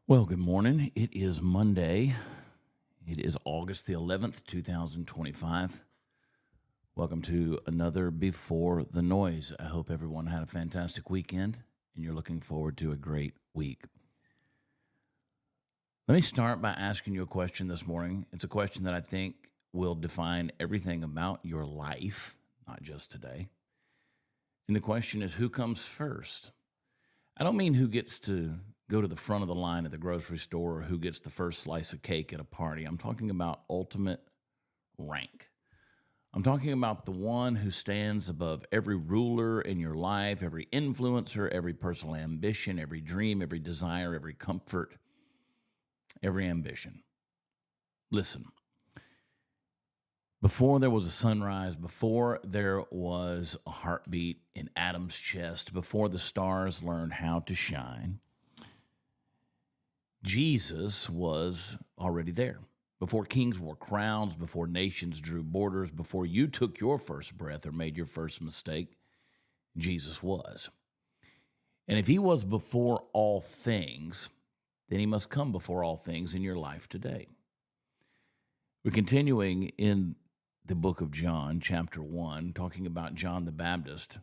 Well, good morning. It is Monday. It is August the 11th, 2025. Welcome to another Before the Noise. I hope everyone had a fantastic weekend and you're looking forward to a great week. Let me start by asking you a question this morning. It's a question that I think will define everything about your life, not just today. And the question is, who comes first? I don't mean who gets to go to the front of the line at the grocery store or who gets the first slice of cake at a party. I'm talking about ultimate rank. I'm talking about the one who stands above every ruler in your life, every influencer, every personal ambition, every dream, every desire, every comfort, every ambition. Listen, before there was a sunrise, before there was a heartbeat in Adam's chest, before the stars learned how to shine, Jesus was already there. Before kings wore crowns, before nations drew borders, before you took your first breath or made your first mistake, Jesus was. And if he was before all things, then he must come before all things in your life today. We're continuing in the book of John, chapter 1, talking about John the Baptist,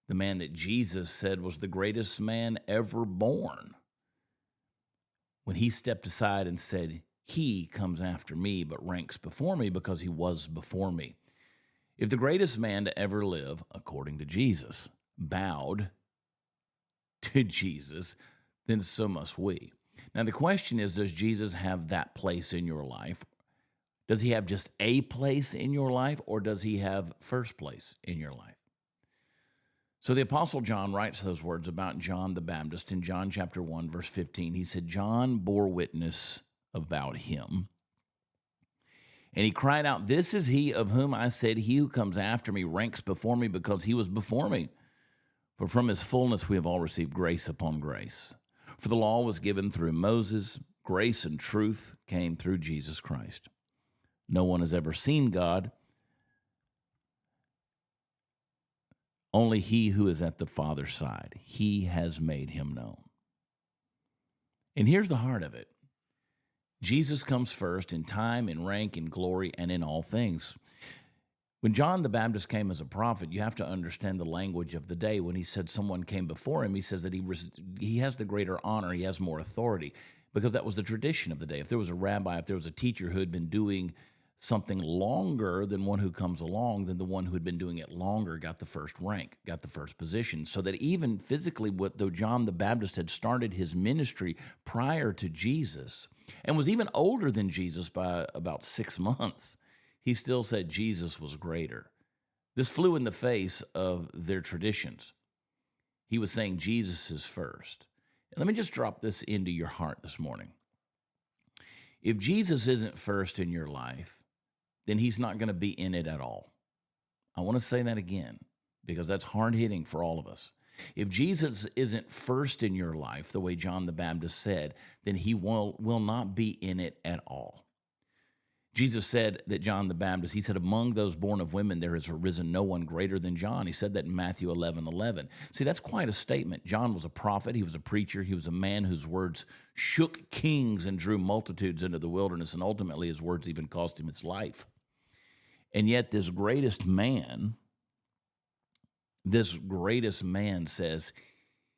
the man that Jesus said was the greatest man ever born. When he stepped aside and said, "He comes after me, but ranks before me because he was before me." If the greatest man to ever live, according to Jesus, bowed to Jesus, then so must we. Now, the question is, does Jesus have that place in your life? Does he have just a place in your life, or does he have first place in your life? So the Apostle John writes those words about John the Baptist in John chapter 1, verse 15. He said, "John bore witness about him, and he cried out, 'This is he of whom I said, he who comes after me ranks before me because he was before me. For from his fullness we have all received grace upon grace. For the law was given through Moses, grace and truth came through Jesus Christ. No one has ever seen God, only he who is at the Father's side. He has made him known.'" And here's the heart of it. Jesus comes first in time, in rank, in glory, and in all things. When John the Baptist came as a prophet, you have to understand the language of the day. When he said someone came before him, he says that he has the greater honor, he has more authority, because that was the tradition of the day. If there was a rabbi, if there was a teacher who had been doing something longer than one who comes along, then the one who had been doing it longer got the first rank, got the first position. So that even physically, though John the Baptist had started his ministry prior to Jesus and was even older than Jesus by about 6 months, he still said Jesus was greater. This flew in the face of their traditions. He was saying Jesus is first. And let me just drop this into your heart this morning. If Jesus isn't first in your life, then he's not going to be in it at all. I want to say that again because that's hard hitting for all of us. If Jesus isn't first in your life, the way John the Baptist said, then he will not be in it at all. Jesus said that John the Baptist, he said, "Among those born of women, there has arisen no one greater than John." He said that in Matthew 11:11. See, that's quite a statement. John was a prophet. He was a preacher. He was a man whose words shook kings and drew multitudes into the wilderness. And ultimately, his words even cost him his life. And yet this greatest man says,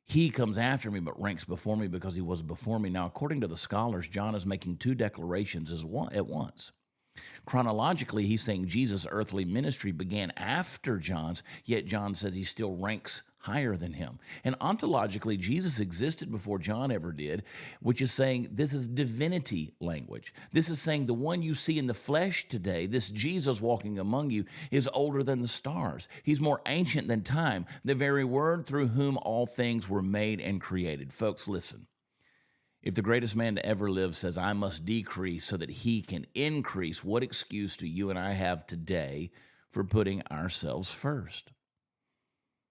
"He comes after me, but ranks before me because he was before me." Now, according to the scholars, John is making two declarations at once. Chronologically, he's saying Jesus' earthly ministry began after John's, yet John says he still ranks higher than him. And ontologically, Jesus existed before John ever did, which is saying this is divinity language. This is saying the one you see in the flesh today, this Jesus walking among you, is older than the stars. He's more ancient than time, the very word through whom all things were made and created. Folks, listen. If the greatest man to ever live says, "I must decrease so that he can increase," what excuse do you and I have today for putting ourselves first?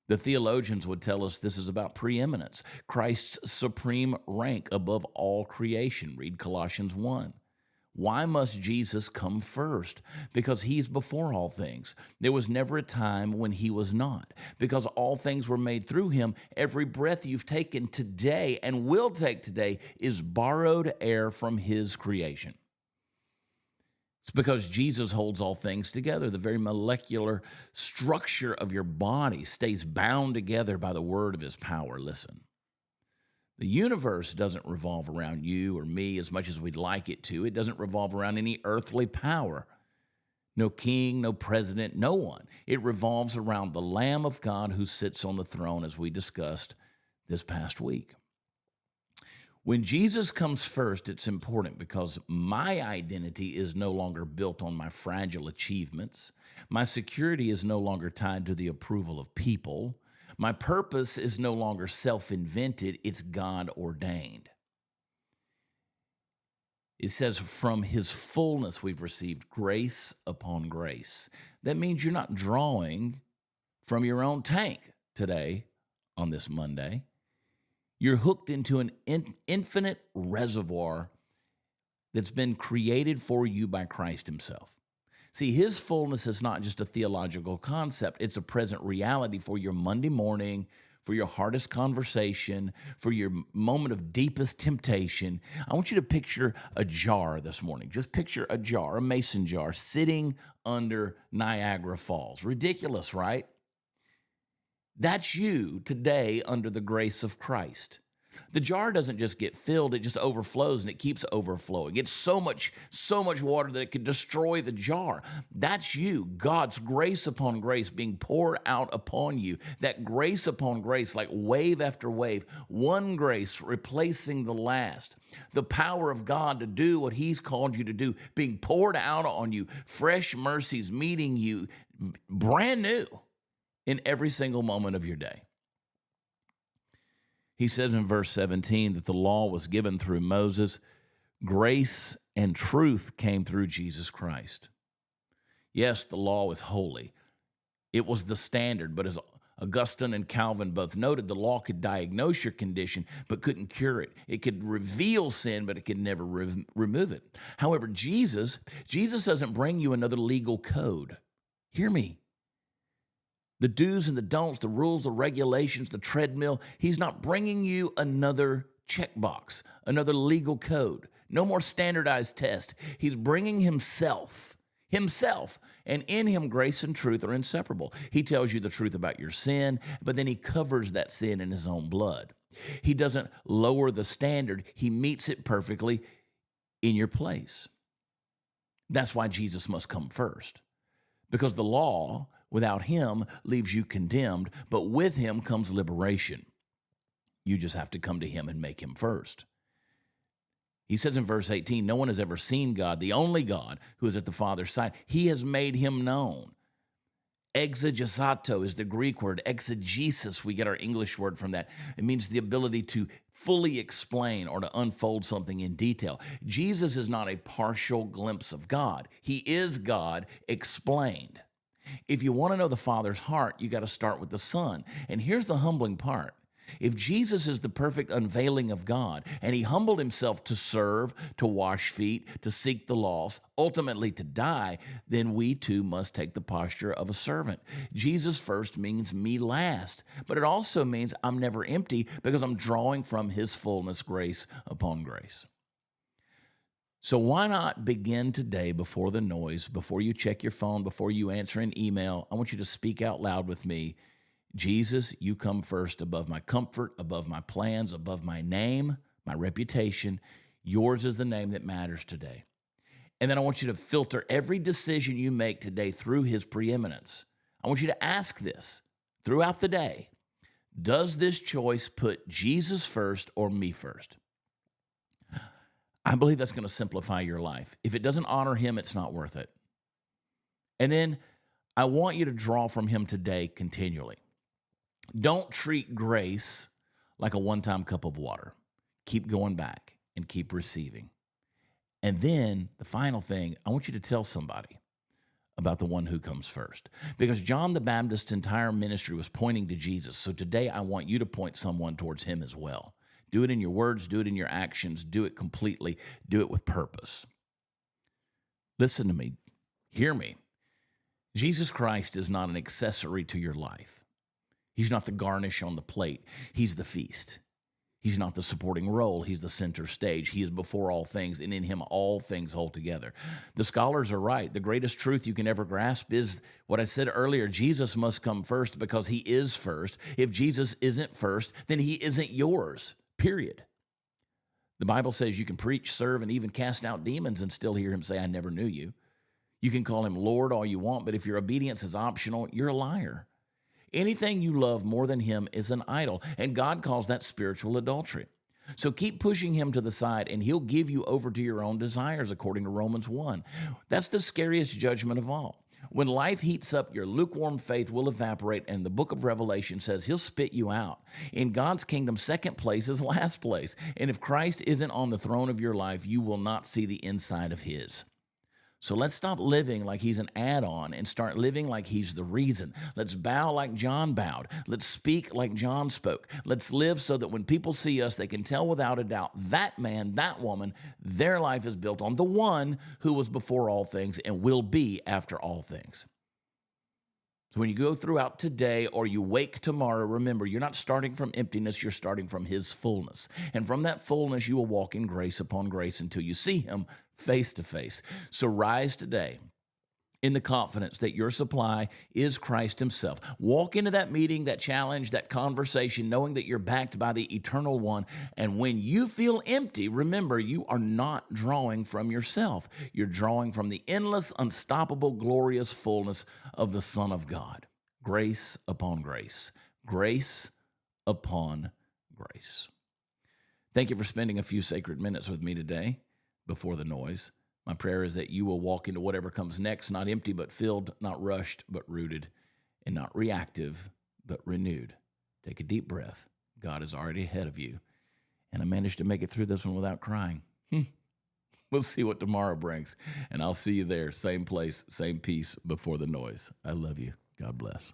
The theologians would tell us this is about preeminence, Christ's supreme rank above all creation. Read Colossians 1. Why must Jesus come first? Because he's before all things. There was never a time when he was not. Because all things were made through him. Every breath you've taken today and will take today is borrowed air from his creation. It's because Jesus holds all things together. The very molecular structure of your body stays bound together by the word of his power. Listen. The universe doesn't revolve around you or me as much as we'd like it to. It doesn't revolve around any earthly power. No king, no president, no one. It revolves around the Lamb of God who sits on the throne, as we discussed this past week. When Jesus comes first, it's important because my identity is no longer built on my fragile achievements. My security is no longer tied to the approval of people. My purpose is no longer self-invented, it's God-ordained. It says, from his fullness we've received grace upon grace. That means you're not drawing from your own tank today on this Monday. You're hooked into an infinite reservoir that's been created for you by Christ himself. See, his fullness is not just a theological concept. It's a present reality for your Monday morning, for your hardest conversation, for your moment of deepest temptation. I want you to picture a jar this morning. Just picture a jar, a mason jar, sitting under Niagara Falls. Ridiculous, right? That's you today under the grace of Christ. The jar doesn't just get filled, it just overflows, and it keeps overflowing. It's so much water that it could destroy the jar. That's you, God's grace upon grace being poured out upon you. That grace upon grace, like wave after wave, one grace replacing the last. The power of God to do what he's called you to do, being poured out on you, fresh mercies meeting you, brand new in every single moment of your day. He says in verse 17 that the law was given through Moses. Grace and truth came through Jesus Christ. Yes, the law was holy. It was the standard, but as Augustine and Calvin both noted, the law could diagnose your condition, but couldn't cure it. It could reveal sin, but it could never remove it. However, Jesus doesn't bring you another legal code. Hear me. The do's and the don'ts, the rules, the regulations, the treadmill. He's not bringing you another checkbox, another legal code. No more standardized test. He's bringing himself. And in him, grace and truth are inseparable. He tells you the truth about your sin, but then he covers that sin in his own blood. He doesn't lower the standard. He meets it perfectly in your place. That's why Jesus must come first. Because the law, without him, leaves you condemned, but with him comes liberation. You just have to come to him and make him first. He says in verse 18, no one has ever seen God, the only God who is at the Father's side. He has made him known. Exegesato is the Greek word. Exegesis, we get our English word from that. It means the ability to fully explain or to unfold something in detail. Jesus is not a partial glimpse of God. He is God explained. If you want to know the Father's heart, you got to start with the Son. And here's the humbling part. If Jesus is the perfect unveiling of God, and he humbled himself to serve, to wash feet, to seek the lost, ultimately to die, then we too must take the posture of a servant. Jesus first means me last, but it also means I'm never empty because I'm drawing from his fullness, grace upon grace. So why not begin today before the noise, before you check your phone, before you answer an email? I want you to speak out loud with me. Jesus, you come first above my comfort, above my plans, above my name, my reputation. Yours is the name that matters today. And then I want you to filter every decision you make today through his preeminence. I want you to ask this throughout the day. Does this choice put Jesus first or me first? I believe that's going to simplify your life. If it doesn't honor him, it's not worth it. And then I want you to draw from him today continually. Don't treat grace like a one-time cup of water. Keep going back and keep receiving. And then the final thing, I want you to tell somebody about the one who comes first. Because John the Baptist's entire ministry was pointing to Jesus. So today I want you to point someone towards him as well. Do it in your words, do it in your actions, do it completely, do it with purpose. Listen to me. Hear me. Jesus Christ is not an accessory to your life. He's not the garnish on the plate. He's the feast. He's not the supporting role. He's the center stage. He is before all things, and in him all things hold together. The scholars are right. The greatest truth you can ever grasp is what I said earlier. Jesus must come first because he is first. If Jesus isn't first, then he isn't yours, period. The Bible says you can preach, serve, and even cast out demons and still hear him say, I never knew you. You can call him Lord all you want, but if your obedience is optional, you're a liar. Anything you love more than him is an idol, and God calls that spiritual adultery. So keep pushing him to the side, and he'll give you over to your own desires, according to Romans 1. That's the scariest judgment of all. When life heats up, your lukewarm faith will evaporate, and the book of Revelation says he'll spit you out. In God's kingdom, second place is last place, and if Christ isn't on the throne of your life, you will not see the inside of his. So let's stop living like he's an add-on and start living like he's the reason. Let's bow like John bowed. Let's speak like John spoke. Let's live so that when people see us, they can tell without a doubt that man, that woman, their life is built on the one who was before all things and will be after all things. So when you go throughout today or you wake tomorrow, remember, you're not starting from emptiness, you're starting from his fullness. And from that fullness, you will walk in grace upon grace until you see him face to face. So rise today in the confidence that your supply is Christ himself. Walk into that meeting, that challenge, that conversation, knowing that you're backed by the eternal one. And when you feel empty, remember, you are not drawing from yourself. You're drawing from the endless, unstoppable, glorious fullness of the Son of God. Grace upon grace. Grace upon grace. Thank you for spending a few sacred minutes with me today before the noise. My prayer is that you will walk into whatever comes next, not empty, but filled, not rushed, but rooted, and not reactive, but renewed. Take a deep breath. God is already ahead of you. And I managed to make it through this one without crying. We'll see what tomorrow brings. And I'll see you there. Same place, same peace before the noise. I love you. God bless.